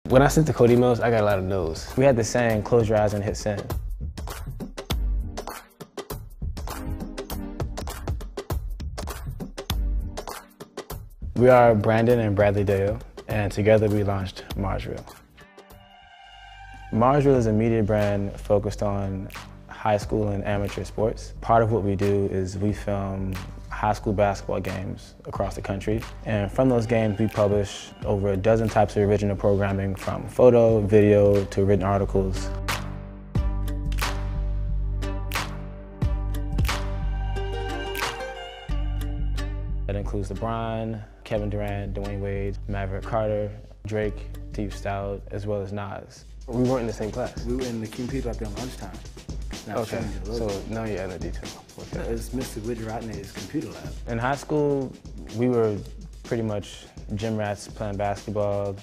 When I sent the code emails, I got a lot of no's. We had the saying, close your eyes and hit send. We are Brandon and Bradley Deyo, and together we launched Marsreel. Marsreel is a media brand focused on high school and amateur sports. Part of what we do is we film high school basketball games across the country, and from those games we publish over a dozen types of original programming, from photo, video, to written articles. That includes LeBron, Kevin Durant, Dwayne Wade, Maverick Carter, Drake, Steve Stout, as well as Nas. We weren't in the same class. We were in the computer up there on lunchtime. Okay, so now you're in the detail. Okay. It's Mr. Widgeratney's computer lab. In high school, we were pretty much gym rats playing basketball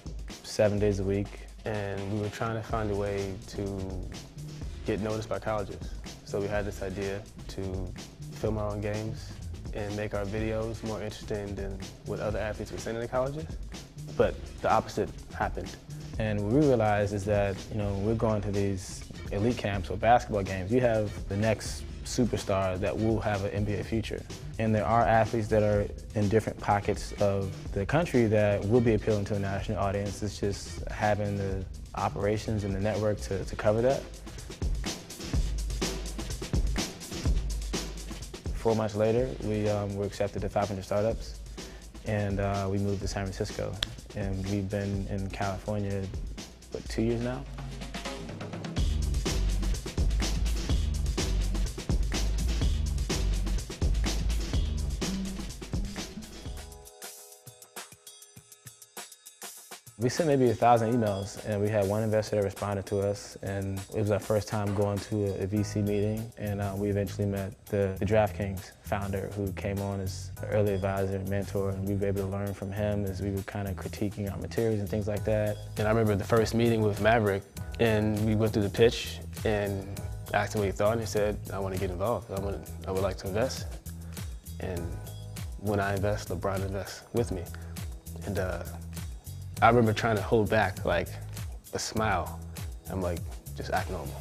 7 days a week, and we were trying to find a way to get noticed by colleges. So we had this idea to film our own games and make our videos more interesting than what other athletes were sending to colleges. But the opposite happened. And what we realized is that, we're going to these elite camps or basketball games. You have the next superstar that will have an NBA future. And there are athletes that are in different pockets of the country that will be appealing to a national audience. It's just having the operations and the network to cover that. 4 months later, we were accepted to 500 startups, and we moved to San Francisco. And we've been in California, 2 years now? We sent maybe 1,000 emails, and we had one investor that responded to us, and it was our first time going to a VC meeting, and we eventually met the DraftKings founder, who came on as an early advisor and mentor, and we were able to learn from him as we were kind of critiquing our materials and things like that. And I remember the first meeting with Maverick, and we went through the pitch and asked him what he thought, and he said, I want to get involved. I would like to invest. And when I invest, LeBron invests with me. And I remember trying to hold back like a smile. I'm like, just act normal.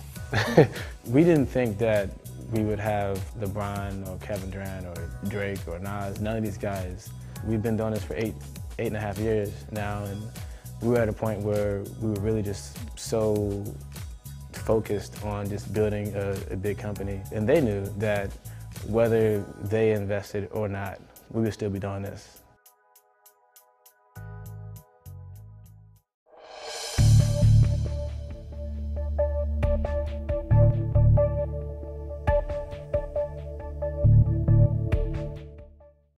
We didn't think that we would have LeBron or Kevin Durant or Drake or Nas, none of these guys. We've been doing this for eight and a half years now, and we were at a point where we were really just so focused on just building a big company. And they knew that whether they invested or not, we would still be doing this.